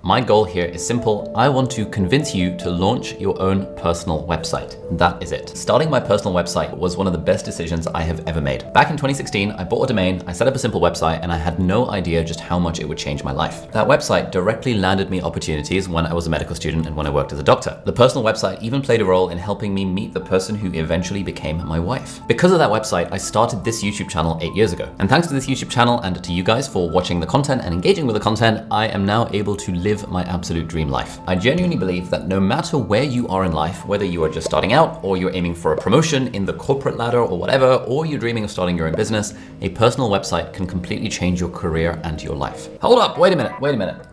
My goal here is simple. I want to convince you to launch your own personal website. That is it. Starting my personal website was one of the best decisions I have ever made. Back in 2016, I bought a domain, I set up a simple website, and I had no idea just how much it would change my life. That website directly landed me opportunities when I was a medical student and when I worked as a doctor. The personal website even played a role in helping me meet the person who eventually became my wife. Because of that website, I started this YouTube channel 8 years ago. And thanks to this YouTube channel and to you guys for watching the content and engaging with the content, I am now able to live my absolute dream life. I genuinely believe that no matter where you are in life, whether you are just starting out or you're aiming for a promotion in the corporate ladder or whatever, or you're dreaming of starting your own business, a personal website can completely change your career and your life. Hold up, wait a minute.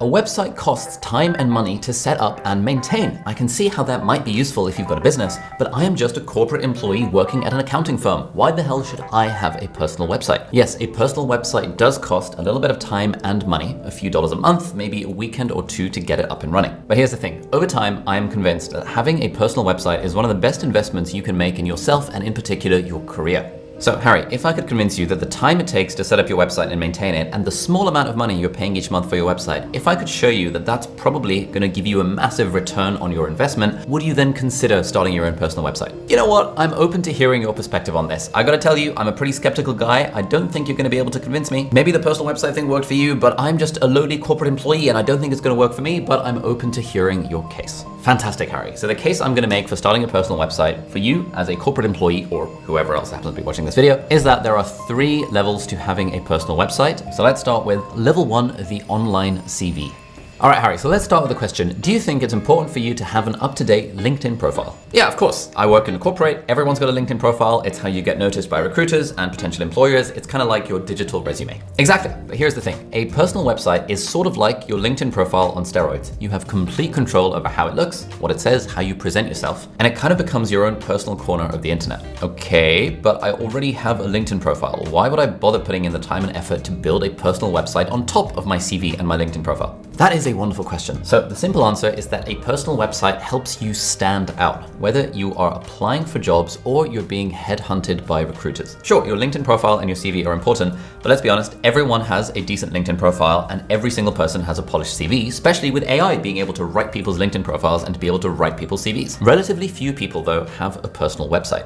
A website costs time and money to set up and maintain. I can see how that might be useful if you've got a business, but I am just a corporate employee working at an accounting firm. Why the hell should I have a personal website? Yes, a personal website does cost a little bit of time and money, a few dollars a month, maybe a weekend or two to get it up and running. But here's the thing, over time, I am convinced that having a personal website is one of the best investments you can make in yourself and in particular your career. So Harry, if I could convince you that the time it takes to set up your website and maintain it and the small amount of money you're paying each month for your website, if I could show you that that's probably gonna give you a massive return on your investment, would you then consider starting your own personal website? You know what? I'm open to hearing your perspective on this. I gotta tell you, I'm a pretty skeptical guy. I don't think you're gonna be able to convince me. Maybe the personal website thing worked for you, but I'm just a lowly corporate employee and I don't think it's gonna work for me, but I'm open to hearing your case. Fantastic, Harry. So the case I'm gonna make for starting a personal website for you as a corporate employee or whoever else happens to be watching this video is that there are 3 levels to having a personal website. So let's start with level 1, the online CV. All right, Harry, so let's start with the question. Do you think it's important for you to have an up-to-date LinkedIn profile? Yeah, of course. I work in a corporate. Everyone's got a LinkedIn profile. It's how you get noticed by recruiters and potential employers. It's kind of like your digital resume. Exactly, but here's the thing. A personal website is sort of like your LinkedIn profile on steroids. You have complete control over how it looks, what it says, how you present yourself, and it kind of becomes your own personal corner of the internet. Okay, but I already have a LinkedIn profile. Why would I bother putting in the time and effort to build a personal website on top of my CV and my LinkedIn profile? That is a wonderful question. So the simple answer is that a personal website helps you stand out, whether you are applying for jobs or you're being headhunted by recruiters. Sure, your LinkedIn profile and your CV are important, but let's be honest, everyone has a decent LinkedIn profile and every single person has a polished CV, especially with AI being able to write people's LinkedIn profiles and to be able to write people's CVs. Relatively few people though have a personal website.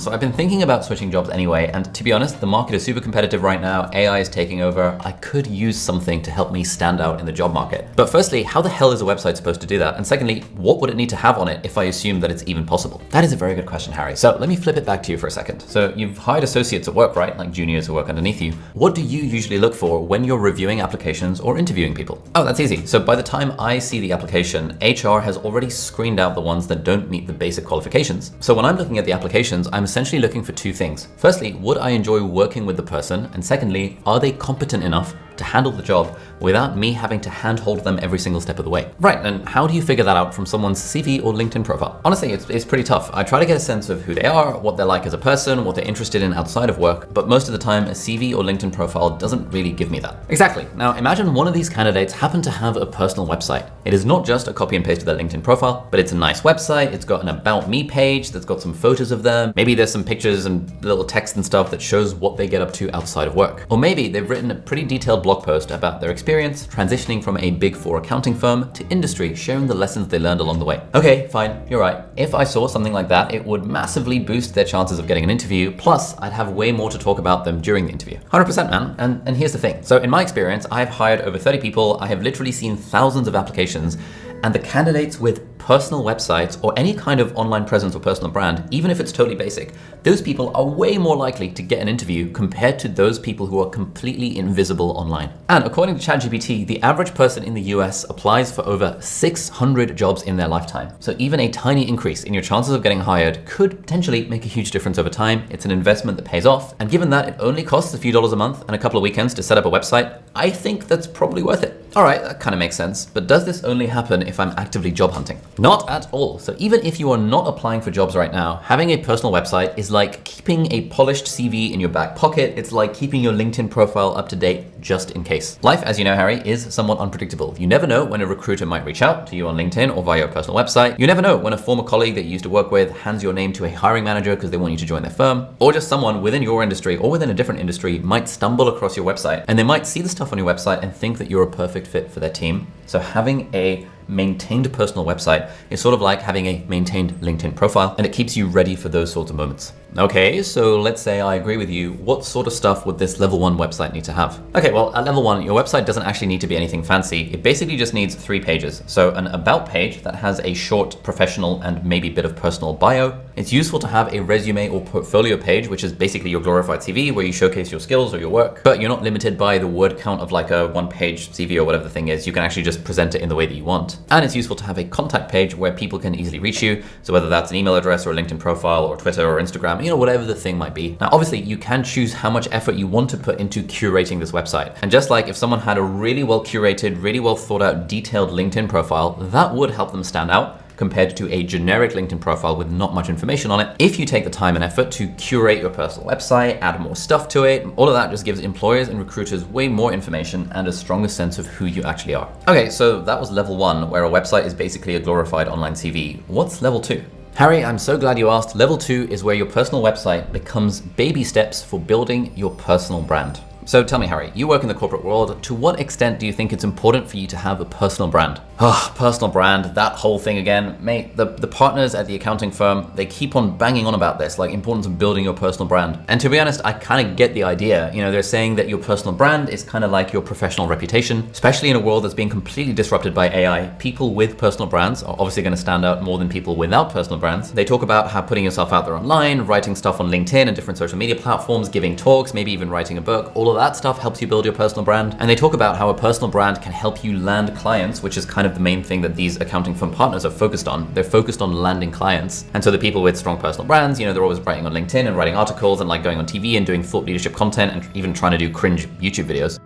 So I've been thinking about switching jobs anyway, and to be honest, the market is super competitive right now. AI is taking over. I could use something to help me stand out in the job market. But firstly, how the hell is a website supposed to do that? And secondly, what would it need to have on it if I assume that it's even possible? That is a very good question, Harry. So let me flip it back to you for a second. So you've hired associates at work, right? Like juniors who work underneath you. What do you usually look for when you're reviewing applications or interviewing people? Oh, that's easy. So by the time I see the application, HR has already screened out the ones that don't meet the basic qualifications. So when I'm looking at the applications, I'm essentially looking for 2 things. Firstly, would I enjoy working with the person? And secondly, are they competent enough to handle the job without me having to handhold them every single step of the way? Right, and how do you figure that out from someone's CV or LinkedIn profile? Honestly, it's pretty tough. I try to get a sense of who they are, what they're like as a person, what they're interested in outside of work, but most of the time a CV or LinkedIn profile doesn't really give me that. Exactly. Now imagine one of these candidates happened to have a personal website. It is not just a copy and paste of their LinkedIn profile, but it's a nice website. It's got an about me page that's got some photos of them. Maybe there's some pictures and little text and stuff that shows what they get up to outside of work. Or maybe they've written a pretty detailed blog post about their experience transitioning from a Big 4 accounting firm to industry, sharing the lessons they learned along the way. Okay, fine, you're right. If I saw something like that, it would massively boost their chances of getting an interview. Plus, I'd have way more to talk about them during the interview. 100%, man. And here's the thing. So in my experience, I've hired over 30 people. I have literally seen thousands of applications, and the candidates with personal websites or any kind of online presence or personal brand, even if it's totally basic, those people are way more likely to get an interview compared to those people who are completely invisible online. And according to ChatGPT, the average person in the US applies for over 600 jobs in their lifetime. So even a tiny increase in your chances of getting hired could potentially make a huge difference over time. It's an investment that pays off. And given that it only costs a few dollars a month and a couple of weekends to set up a website, I think that's probably worth it. All right, that kind of makes sense. But does this only happen if I'm actively job hunting? Not at all. So even if you are not applying for jobs right now, having a personal website is like keeping a polished CV in your back pocket. It's like keeping your LinkedIn profile up to date just in case. Life, as you know, Harry, is somewhat unpredictable. You never know when a recruiter might reach out to you on LinkedIn or via your personal website. You never know when a former colleague that you used to work with hands your name to a hiring manager because they want you to join their firm, or just someone within your industry or within a different industry might stumble across your website and they might see the stuff on your website and think that you're a perfect fit for their team. So having a maintained personal website is sort of like having a maintained LinkedIn profile, and it keeps you ready for those sorts of moments. Okay, so let's say I agree with you. What sort of stuff would this level 1 website need to have? Okay, well, at level 1, your website doesn't actually need to be anything fancy. It basically just needs 3 pages. So an about page that has a short professional and maybe bit of personal bio. It's useful to have a resume or portfolio page, which is basically your glorified CV where you showcase your skills or your work, but you're not limited by the word count of like a 1-page CV or whatever the thing is. You can actually just present it in the way that you want. And it's useful to have a contact page where people can easily reach you. So whether that's an email address or a LinkedIn profile or Twitter or Instagram, whatever the thing might be. Now, obviously you can choose how much effort you want to put into curating this website. And just like if someone had a really well curated, really well thought out, detailed LinkedIn profile, that would help them stand out compared to a generic LinkedIn profile with not much information on it. If you take the time and effort to curate your personal website, add more stuff to it, all of that just gives employers and recruiters way more information and a stronger sense of who you actually are. Okay, so that was level 1, where a website is basically a glorified online CV. What's level 2? Harry, I'm so glad you asked. Level 2 is where your personal website becomes baby steps for building your personal brand. So tell me, Harry, you work in the corporate world. To what extent do you think it's important for you to have a personal brand? Oh, personal brand, that whole thing again. Mate, the partners at the accounting firm, they keep on banging on about this, like importance of building your personal brand. And to be honest, I kind of get the idea. They're saying that your personal brand is kind of like your professional reputation, especially in a world that's being completely disrupted by AI. People with personal brands are obviously going to stand out more than people without personal brands. They talk about how putting yourself out there online, writing stuff on LinkedIn and different social media platforms, giving talks, maybe even writing a book, all of that stuff helps you build your personal brand. And they talk about how a personal brand can help you land clients, which is kind of the main thing that these accounting firm partners are focused on. They're focused on landing clients. And so the people with strong personal brands, they're always writing on LinkedIn and writing articles and like going on TV and doing thought leadership content and even trying to do cringe YouTube videos.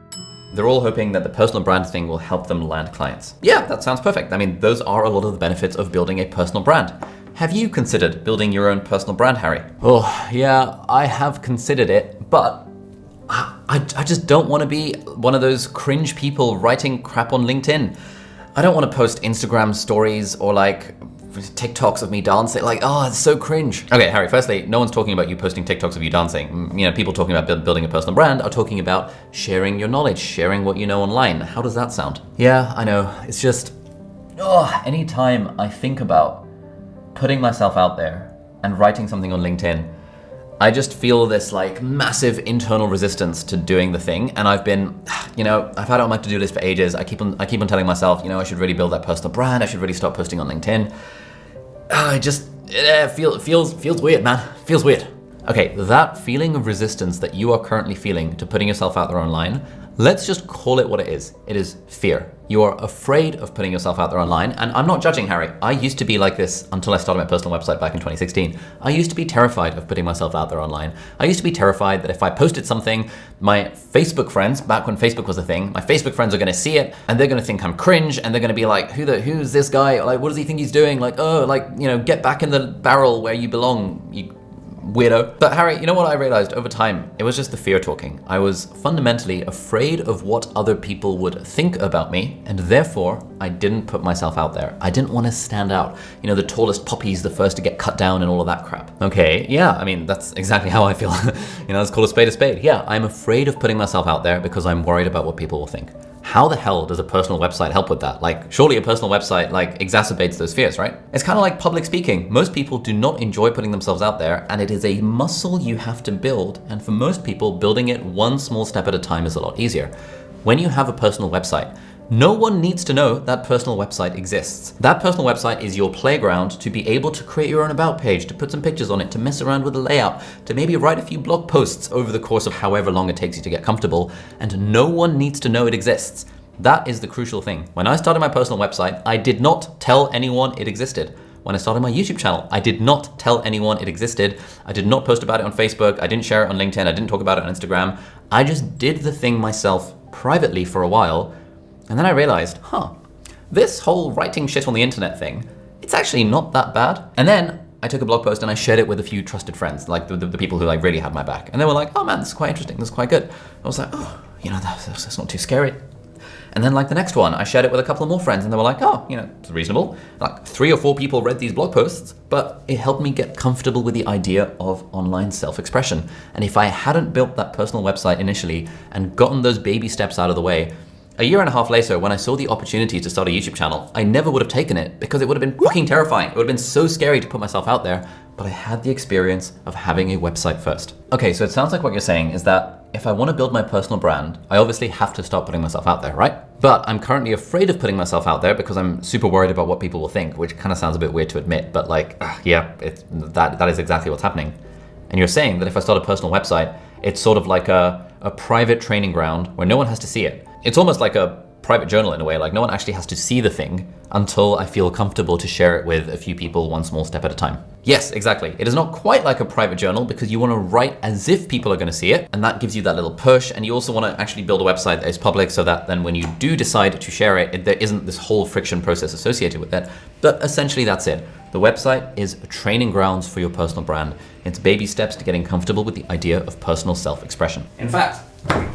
They're all hoping that the personal brand thing will help them land clients. Yeah, that sounds perfect. I mean, those are a lot of the benefits of building a personal brand. Have you considered building your own personal brand, Harry? Oh, yeah, I have considered it, but I just don't want to be one of those cringe people writing crap on LinkedIn. I don't want to post Instagram stories or like TikToks of me dancing. Like, oh, it's so cringe. Okay, Harry, firstly, no one's talking about you posting TikToks of you dancing. People talking about building a personal brand are talking about sharing your knowledge, sharing what you know online. How does that sound? Yeah, I know. It's just, anytime I think about putting myself out there and writing something on LinkedIn, I just feel this like massive internal resistance to doing the thing. And I've been, I've had it on my to-do list for ages. I keep on telling myself, I should really build that personal brand. I should really start posting on LinkedIn. It feels weird, man. Feels weird. Okay, that feeling of resistance that you are currently feeling to putting yourself out there online, let's just call it what it is. It is fear. You are afraid of putting yourself out there online. And I'm not judging, Harry. I used to be like this until I started my personal website back in 2016. I used to be terrified of putting myself out there online. I used to be terrified that if I posted something, my Facebook friends, back when Facebook was a thing, my Facebook friends are gonna see it and they're gonna think I'm cringe and they're gonna be like, who's this guy? Like, what does he think he's doing? Like, get back in the barrel where you belong, you weirdo. But Harry, you know what I realized over time? It was just the fear talking. I was fundamentally afraid of what other people would think about me, and therefore I didn't put myself out there. I didn't want to stand out. The tallest poppy's the first to get cut down and all of that crap. Okay, yeah, I mean, that's exactly how I feel. Let's call a spade a spade. Yeah, I'm afraid of putting myself out there because I'm worried about what people will think. How the hell does a personal website help with that? Like, surely a personal website exacerbates those fears, right? It's kind of like public speaking. Most people do not enjoy putting themselves out there, and it is a muscle you have to build. And for most people, building it one small step at a time is a lot easier. When you have a personal website, no one needs to know that personal website exists. That personal website is your playground to be able to create your own about page, to put some pictures on it, to mess around with the layout, to maybe write a few blog posts over the course of however long it takes you to get comfortable, and no one needs to know it exists. That is the crucial thing. When I started my personal website, I did not tell anyone it existed. When I started my YouTube channel, I did not tell anyone it existed. I did not post about it on Facebook. I didn't share it on LinkedIn. I didn't talk about it on Instagram. I just did the thing myself privately for a while. And then I realized, this whole writing shit on the internet thing, it's actually not that bad. And then I took a blog post and I shared it with a few trusted friends, like the people who like really had my back. And they were like, oh man, this is quite interesting, this is quite good. I was like, oh, you know, that's not too scary. And then like the next one, I shared it with a couple of more friends and they were like, oh, you know, it's reasonable. Like 3 or 4 people read these blog posts, but it helped me get comfortable with the idea of online self-expression. And if I hadn't built that personal website initially and gotten those baby steps out of the way, a year and a half later, when I saw the opportunity to start a YouTube channel, I never would have taken it because it would have been fucking terrifying. It would have been so scary to put myself out there, but I had the experience of having a website first. Okay, so it sounds like what you're saying is that if I want to build my personal brand, I obviously have to start putting myself out there, right? But I'm currently afraid of putting myself out there because I'm super worried about what people will think, which kind of sounds a bit weird to admit, but like, yeah, that is exactly what's happening. And you're saying that if I start a personal website, it's sort of like a private training ground where no one has to see it. It's almost like a private journal in a way, like no one actually has to see the thing until I feel comfortable to share it with a few people one small step at a time. Yes, exactly. It is not quite like a private journal because you want to write as if people are going to see it, and that gives you that little push. And you also want to actually build a website that is public so that then when you do decide to share it, there isn't this whole friction process associated with it. But essentially that's it. The website is a training grounds for your personal brand. It's baby steps to getting comfortable with the idea of personal self-expression. In fact,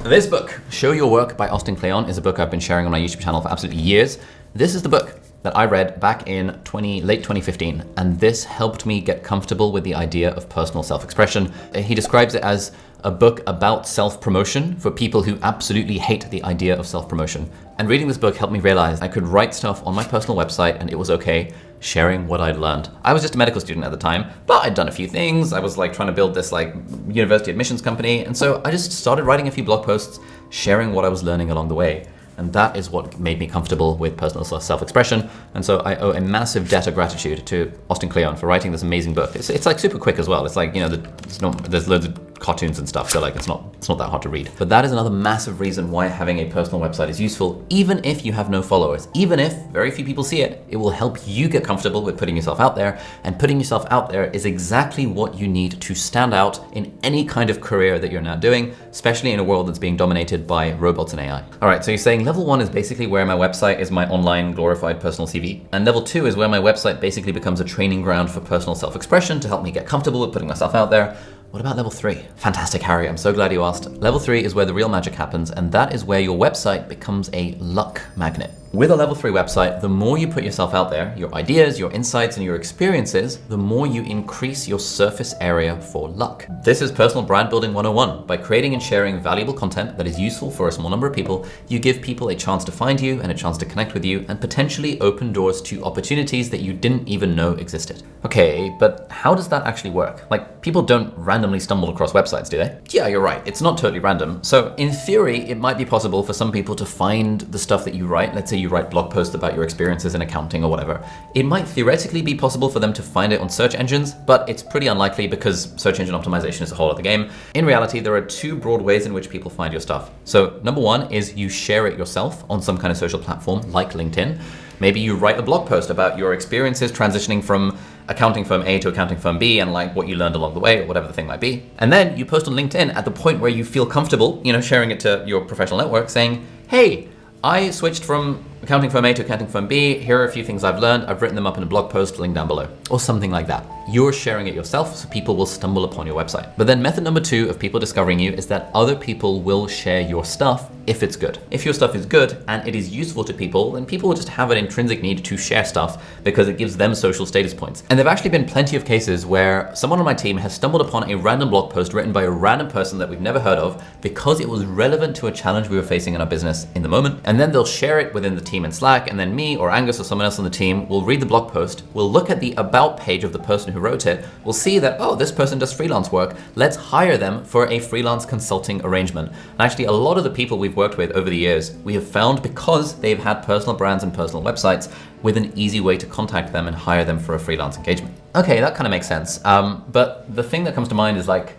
this book, Show Your Work by Austin Kleon, is a book I've been sharing on my YouTube channel for absolutely years. This is the book that I read back in late 2015, and this helped me get comfortable with the idea of personal self-expression. He describes it as a book about self-promotion for people who absolutely hate the idea of self-promotion. And reading this book helped me realize I could write stuff on my personal website and it was okay sharing what I'd learned. I was just a medical student at the time, but I'd done a few things. I was like trying to build this like university admissions company. And so I just started writing a few blog posts, sharing what I was learning along the way. And that is what made me comfortable with personal self-expression. And so I owe a massive debt of gratitude to Austin Kleon for writing this amazing book. It's like super quick as well. It's like, you know, there's loads of cartoons and stuff, so like it's not that hard to read. But that is another massive reason why having a personal website is useful, even if you have no followers. Even if very few people see it, it will help you get comfortable with putting yourself out there, and putting yourself out there is exactly what you need to stand out in any kind of career that you're now doing, especially in a world that's being dominated by robots and AI. All right, so you're saying level 1 is basically where my website is my online glorified personal CV, and level 2 is where my website basically becomes a training ground for personal self-expression to help me get comfortable with putting myself out there. What about level 3? Fantastic, Harry, I'm so glad you asked. Level 3 is where the real magic happens, and that is where your website becomes a luck magnet. With a level 3 website, the more you put yourself out there, your ideas, your insights, and your experiences, the more you increase your surface area for luck. This is Personal Brand Building 101. By creating and sharing valuable content that is useful for a small number of people, you give people a chance to find you and a chance to connect with you and potentially open doors to opportunities that you didn't even know existed. Okay, but how does that actually work? Like, people don't randomly stumble across websites, do they? Yeah, you're right. It's not totally random. So in theory, it might be possible for some people to find the stuff that you write. Let's say you write blog posts about your experiences in accounting or whatever. It might theoretically be possible for them to find it on search engines, but it's pretty unlikely because search engine optimization is a whole other game. In reality, there are 2 broad ways in which people find your stuff. So number 1 is you share it yourself on some kind of social platform like LinkedIn. Maybe you write a blog post about your experiences transitioning from accounting firm A to accounting firm B and like what you learned along the way or whatever the thing might be. And then you post on LinkedIn at the point where you feel comfortable, you know, sharing it to your professional network saying, hey, I switched from accounting firm A to accounting firm B. Here are a few things I've learned. I've written them up in a blog post, link down below, or something like that. You're sharing it yourself so people will stumble upon your website. But then method number 2 of people discovering you is that other people will share your stuff if it's good. If your stuff is good and it is useful to people, then people will just have an intrinsic need to share stuff because it gives them social status points. And there've actually been plenty of cases where someone on my team has stumbled upon a random blog post written by a random person that we've never heard of because it was relevant to a challenge we were facing in our business in the moment. And then they'll share it within the team in Slack, and then me or Angus or someone else on the team will read the blog post, we'll look at the about page of the person who wrote it, we'll see that, oh, this person does freelance work, let's hire them for a freelance consulting arrangement. And actually a lot of the people we've worked with over the years, we have found because they've had personal brands and personal websites with an easy way to contact them and hire them for a freelance engagement. Okay, that kind of makes sense. But the thing that comes to mind is like,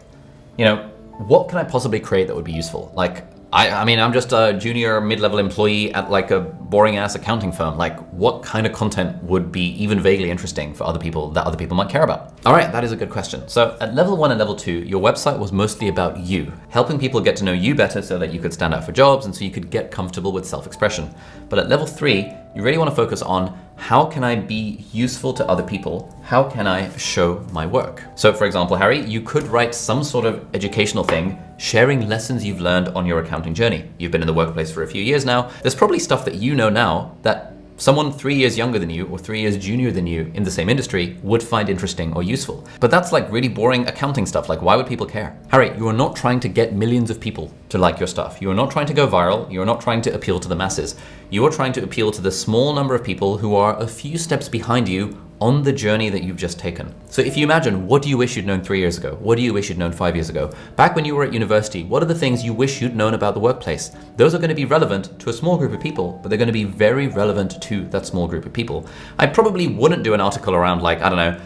you know, what can I possibly create that would be useful? Like, I mean, I'm just a junior mid-level employee at like a boring ass accounting firm. Like, what kind of content would be even vaguely interesting for other people that other people might care about? All right, that is a good question. So at level 1 and level 2, your website was mostly about you, helping people get to know you better so that you could stand out for jobs and so you could get comfortable with self-expression. But at level 3, You really want to focus on how can I be useful to other people? How can I show my work? So for example, Harry, you could write some sort of educational thing sharing lessons you've learned on your accounting journey. You've been in the workplace for a few years now. There's probably stuff that you know now that someone 3 years younger than you or 3 years junior than you in the same industry would find interesting or useful. But that's like really boring accounting stuff. Like, why would people care? Harry, you are not trying to get millions of people to like your stuff. You are not trying to go viral. You are not trying to appeal to the masses. You are trying to appeal to the small number of people who are a few steps behind you on the journey that you've just taken. So if you imagine, what do you wish you'd known 3 years ago? What do you wish you'd known 5 years ago? Back when you were at university, what are the things you wish you'd known about the workplace? Those are going to be relevant to a small group of people, but they're going to be very relevant to that small group of people. I probably wouldn't do an article around, like, I don't know,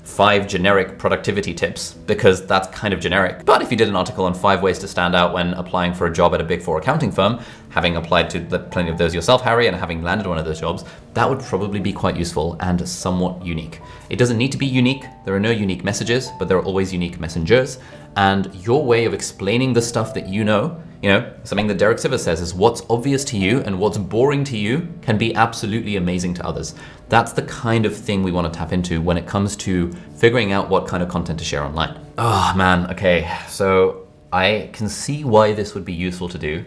5 generic productivity tips, because that's kind of generic. But if you did an article on 5 ways to stand out when applying for a job at a Big 4 accounting firm, having applied to plenty of those yourself, Harry, and having landed one of those jobs, that would probably be quite useful and somewhat unique. It doesn't need to be unique. There are no unique messages, but there are always unique messengers. And your way of explaining the stuff that you know, something that Derek Sivers says is what's obvious to you and what's boring to you can be absolutely amazing to others. That's the kind of thing we want to tap into when it comes to figuring out what kind of content to share online. Oh man, okay, so I can see why this would be useful to do.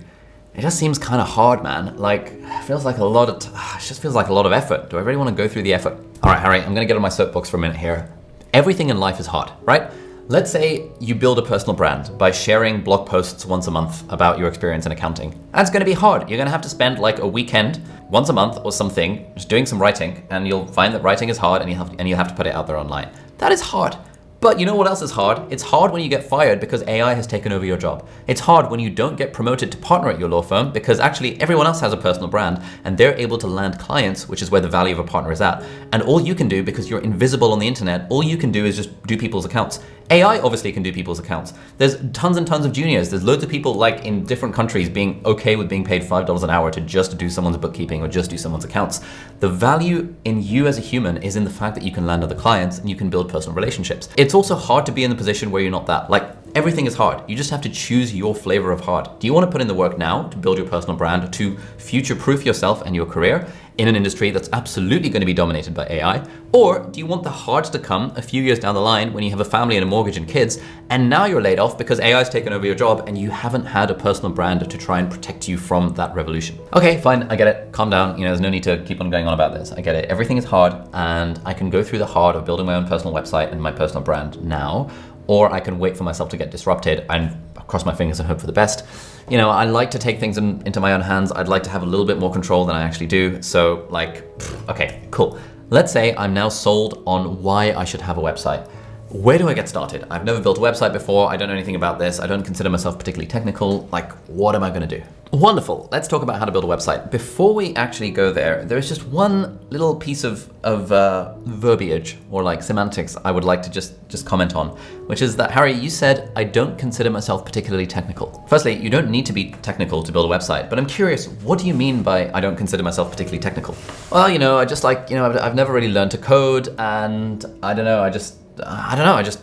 It just seems kind of hard, man. Like, it feels like it just feels like a lot of effort. Do I really want to go through the effort? All right, Harry, I'm gonna get on my soapbox for a minute here. Everything in life is hard, right? Let's say you build a personal brand by sharing blog posts once a month about your experience in accounting. That's gonna be hard. You're gonna have to spend like a weekend once a month or something just doing some writing, and you'll find that writing is hard and you have to put it out there online. That is hard. But you know what else is hard? It's hard when you get fired because AI has taken over your job. It's hard when you don't get promoted to partner at your law firm because actually everyone else has a personal brand and they're able to land clients, which is where the value of a partner is at. And all you can do, because you're invisible on the internet, all you can do is just do people's accounts. AI obviously can do people's accounts. There's tons and tons of juniors. There's loads of people like in different countries being okay with being paid $5 an hour to just do someone's bookkeeping or just do someone's accounts. The value in you as a human is in the fact that you can land other clients and you can build personal relationships. It's also hard to be in the position where you're not that. Like, everything is hard. You just have to choose your flavor of hard. Do you want to put in the work now to build your personal brand, to future-proof yourself and your career in an industry that's absolutely going to be dominated by AI? Or do you want the hard to come a few years down the line when you have a family and a mortgage and kids, and now you're laid off because AI's taken over your job and you haven't had a personal brand to try and protect you from that revolution? Okay, fine, I get it. Calm down. There's no need to keep on going on about this. I get it. Everything is hard, and I can go through the hard of building my own personal website and my personal brand now, or I can wait for myself to get disrupted and cross my fingers and hope for the best. I like to take things into my own hands. I'd like to have a little bit more control than I actually do. So okay, cool. Let's say I'm now sold on why I should have a website. Where do I get started? I've never built a website before. I don't know anything about this. I don't consider myself particularly technical. Like, what am I gonna do? Wonderful. Let's talk about how to build a website. Before we actually go there is just one little piece of verbiage or like semantics I would like to just comment on, which is that, Harry, you said, I don't consider myself particularly technical. Firstly, you don't need to be technical to build a website, but I'm curious, what do you mean by I don't consider myself particularly technical? Well, I just I've never really learned to code, and I don't know,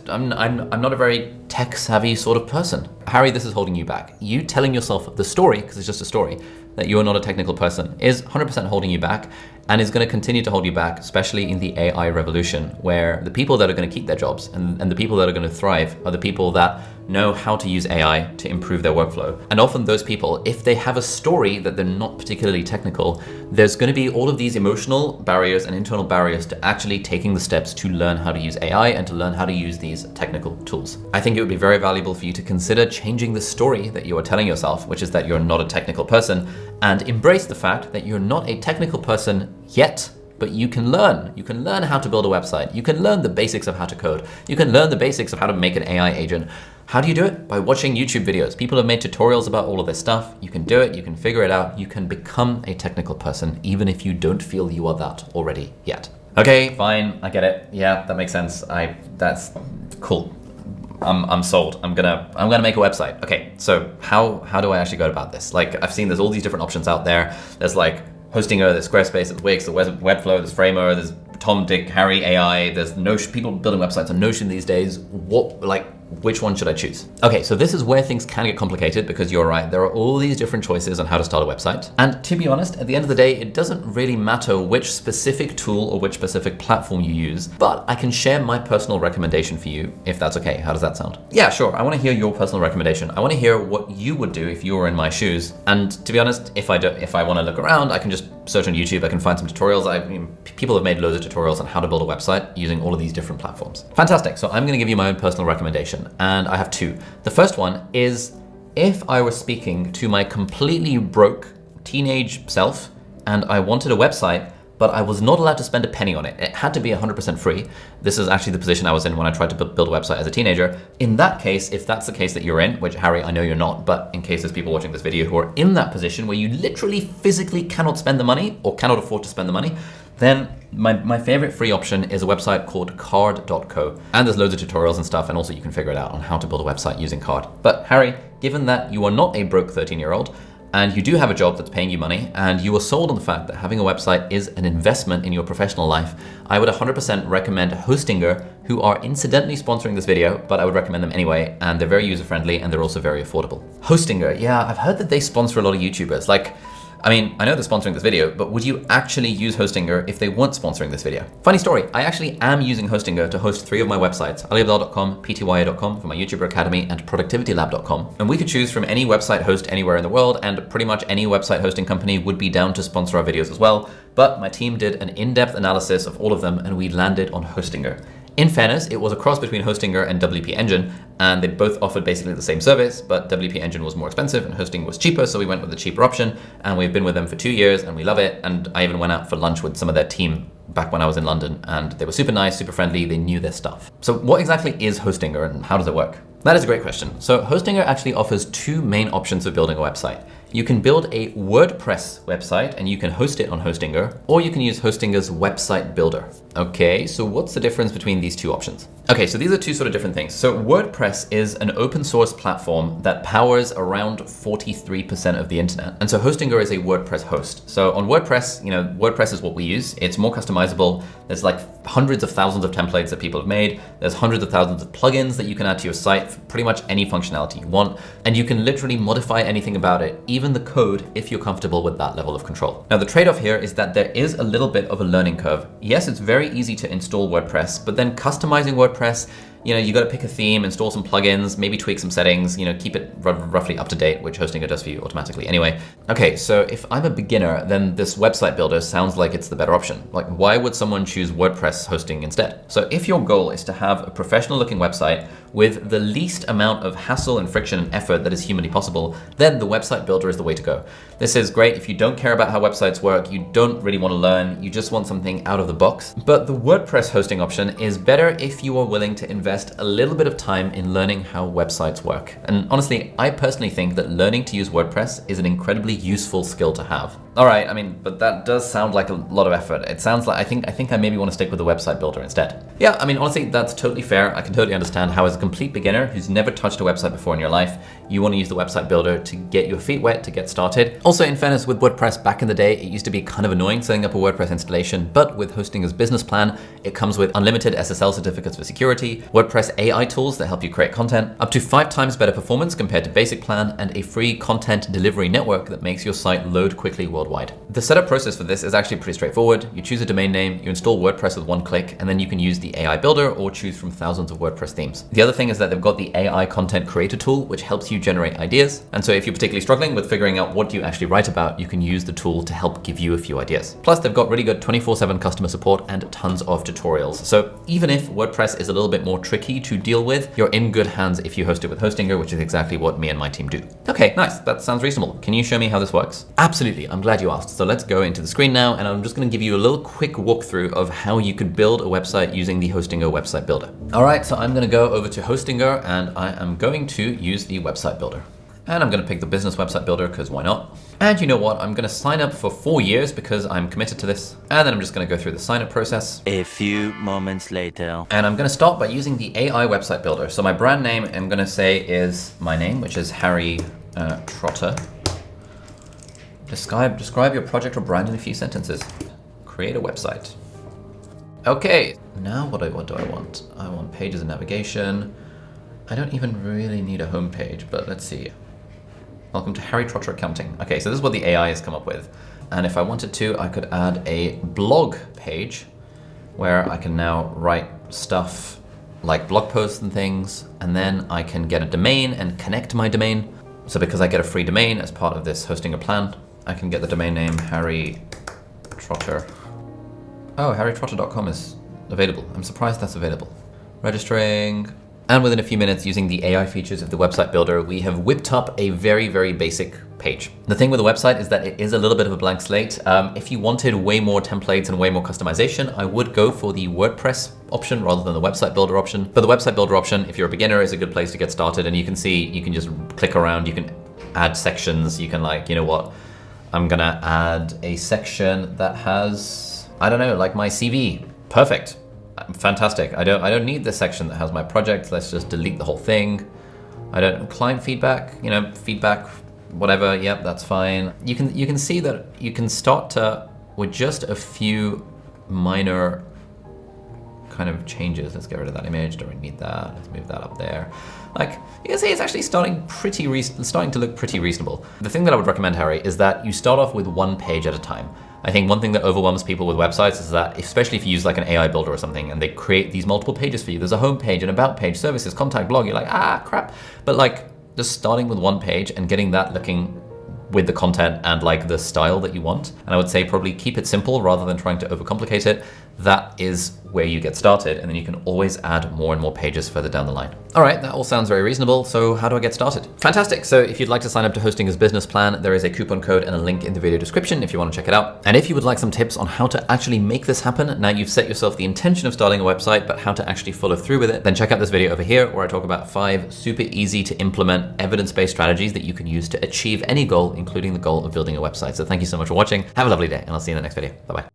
I'm not a very tech savvy sort of person. Harry, this is holding you back. You telling yourself the story, because it's just a story, that you are not a technical person is 100% holding you back, and is going to continue to hold you back, especially in the AI revolution, where the people that are going to keep their jobs and the people that are going to thrive are the people that know how to use AI to improve their workflow. And often those people, if they have a story that they're not particularly technical, there's going to be all of these emotional barriers and internal barriers to actually taking the steps to learn how to use AI and to learn how to use these technical tools. I think it would be very valuable for you to consider changing the story that you are telling yourself, which is that you're not a technical person, and embrace the fact that you're not a technical person yet, but you can learn. You can learn how to build a website. You can learn the basics of how to code. You can learn the basics of how to make an AI agent. How do you do it? By watching YouTube videos. People have made tutorials about all of this stuff. You can do it, you can figure it out. You can become a technical person, even if you don't feel you are that already yet. Okay, fine, I get it. Yeah, that makes sense. That's cool. I'm sold. I'm gonna make a website. Okay, so how do I actually go about this? Like, I've seen there's all these different options out there. There's like Hostinger, there's Squarespace, there's Wix, there's Webflow, there's Framer, there's Tom, Dick, Harry, AI, there's Notion. People building websites on Notion these days. which one should I choose? Okay, so this is where things can get complicated because you're right, there are all these different choices on how to start a website. And to be honest, at the end of the day, it doesn't really matter which specific tool or which specific platform you use, but I can share my personal recommendation for you if that's okay. How does that sound? Yeah, sure. I want to hear your personal recommendation. I want to hear what you would do if you were in my shoes. And to be honest, if I want to look around, I can just search on YouTube. I can find some tutorials. People have made loads of tutorials on how to build a website using all of these different platforms. Fantastic. So I'm going to give you my own personal recommendation, and I have two. The first one is if I was speaking to my completely broke teenage self and I wanted a website, but I was not allowed to spend a penny on it. It had to be 100% free. This is actually the position I was in when I tried to build a website as a teenager. In that case, if that's the case that you're in, which Harry, I know you're not, but in case there's people watching this video who are in that position where you literally physically cannot spend the money or cannot afford to spend the money, then my favorite free option is a website called card.co. And there's loads of tutorials and stuff, and also you can figure it out on how to build a website using Card. But Harry, given that you are not a broke 13-year-old, and you do have a job that's paying you money, and you are sold on the fact that having a website is an investment in your professional life, I would 100% recommend Hostinger, who are incidentally sponsoring this video, but I would recommend them anyway, and they're very user-friendly and they're also very affordable. Hostinger, yeah, I've heard that they sponsor a lot of YouTubers. I know they're sponsoring this video, but would you actually use Hostinger if they weren't sponsoring this video? Funny story, I actually am using Hostinger to host 3 of my websites, aliabdaal.com, ptya.com for my YouTuber Academy, and productivitylab.com. And we could choose from any website host anywhere in the world, and pretty much any website hosting company would be down to sponsor our videos as well. But my team did an in-depth analysis of all of them, and we landed on Hostinger. In fairness, it was a cross between Hostinger and WP Engine, and they both offered basically the same service, but WP Engine was more expensive and Hosting was cheaper, so we went with the cheaper option, and we've been with them for 2 years and we love it. And I even went out for lunch with some of their team back when I was in London, and they were super nice, super friendly, they knew their stuff. So what exactly is Hostinger and how does it work? That is a great question. So Hostinger actually offers 2 main options of building a website. You can build a WordPress website and you can host it on Hostinger, or you can use Hostinger's website builder. Okay, so what's the difference between these 2 options? Okay, so these are 2 sort of different things. So WordPress is an open source platform that powers around 43% of the internet. And so Hostinger is a WordPress host. So on WordPress, WordPress is what we use. It's more customizable. There's like hundreds of thousands of templates that people have made. There's hundreds of thousands of plugins that you can add to your site for pretty much any functionality you want. And you can literally modify anything about it, even the code, if you're comfortable with that level of control. Now, the trade-off here is that there is a little bit of a learning curve. Yes, it's very easy to install WordPress, but then customizing WordPress, you got to pick a theme, install some plugins, maybe tweak some settings, keep it roughly up to date, which Hostinger does for you automatically anyway. Okay, so if I'm a beginner, then this website builder sounds like it's the better option. Like, why would someone choose WordPress hosting instead? So if your goal is to have a professional looking website with the least amount of hassle and friction and effort that is humanly possible, then the website builder is the way to go. This is great if you don't care about how websites work, you don't really want to learn, you just want something out of the box. But the WordPress hosting option is better if you are willing to invest a little bit of time in learning how websites work. And honestly, I personally think that learning to use WordPress is an incredibly useful skill to have. All right, but that does sound like a lot of effort. It sounds like I think I maybe want to stick with the website builder instead. Yeah, honestly, that's totally fair. I can totally understand how as a complete beginner who's never touched a website before in your life, you want to use the website builder to get your feet wet, to get started. Also, in fairness, with WordPress back in the day, it used to be kind of annoying setting up a WordPress installation, but with Hostinger's business plan, it comes with unlimited SSL certificates for security, WordPress AI tools that help you create content, up to 5 times better performance compared to basic plan, and a free content delivery network that makes your site load quickly worldwide. The setup process for this is actually pretty straightforward. You choose a domain name, you install WordPress with 1 click, and then you can use the AI builder or choose from thousands of WordPress themes. The other thing is that they've got the AI content creator tool, which helps you generate ideas. And so if you're particularly struggling with figuring out what you actually write about, you can use the tool to help give you a few ideas. Plus, they've got really good 24/7 customer support and tons of tutorials. So even if WordPress is a little bit more tricky to deal with, you're in good hands if you host it with Hostinger, which is exactly what me and my team do. Okay, nice. That sounds reasonable. Can you show me how this works? Absolutely. I'm glad you asked. So let's go into the screen now, and I'm just going to give you a little quick walkthrough of how you could build a website using the Hostinger website builder. All right, so I'm going to go over to Hostinger, and I am going to use the website builder. And I'm going to pick the business website builder because why not? And you know what? I'm going to sign up for 4 years because I'm committed to this. And then I'm just going to go through the sign up process. A few moments later. And I'm going to start by using the AI website builder. So my brand name I'm going to say is my name, which is Harry Trotter. Describe your project or brand in a few sentences. Create a website. Okay, now what do I want? I want pages and navigation. I don't even really need a homepage, but let's see. Welcome to Harry Trotter Accounting. Okay, so this is what the AI has come up with. And if I wanted to, I could add a blog page where I can now write stuff like blog posts and things, and then I can get a domain and connect my domain. So because I get a free domain as part of this hosting a plan, I can get the domain name Harry Trotter. Oh, harrytrotter.com is available. I'm surprised that's available. Registering. And within a few minutes, using the AI features of the website builder, we have whipped up a very, very basic page. The thing with the website is that it is a little bit of a blank slate. If you wanted way more templates and way more customization, I would go for the WordPress option rather than the website builder option. But the website builder option, if you're a beginner, is a good place to get started. And you can see, you can just click around, you can add sections, you can like, you know what, I'm gonna add a section that has, I don't know, like my CV. Perfect. Fantastic. I don't need this section that has my project. Let's just delete the whole thing. Client feedback, you know, feedback, whatever. Yep, that's fine. You can see that you can start to, with just a few minor kind of changes. Let's get rid of that image. Don't really need that. Let's move that up there. Like you can see, it's actually starting to look pretty reasonable. The thing that I would recommend, Harry, is that you start off with one page at a time. I think one thing that overwhelms people with websites is that, especially if you use like an AI builder or something and they create these multiple pages for you, there's a home page, an about page, services, contact, blog, you're like, ah, crap. But like just starting with one page and getting that looking with the content and like the style that you want. And I would say probably keep it simple rather than trying to overcomplicate it. That is where you get started, and then you can always add more and more pages further down the line. All right, that all sounds very reasonable. So how do I get started? Fantastic. So if you'd like to sign up to Hosting as Business Plan, there is a coupon code and a link in the video description if you want to check it out. And if you would like some tips on how to actually make this happen, now you've set yourself the intention of starting a website, but how to actually follow through with it, then check out this video over here where I talk about 5 super easy to implement evidence-based strategies that you can use to achieve any goal, including the goal of building a website. So thank you so much for watching. Have a lovely day, and I'll see you in the next video. Bye-bye.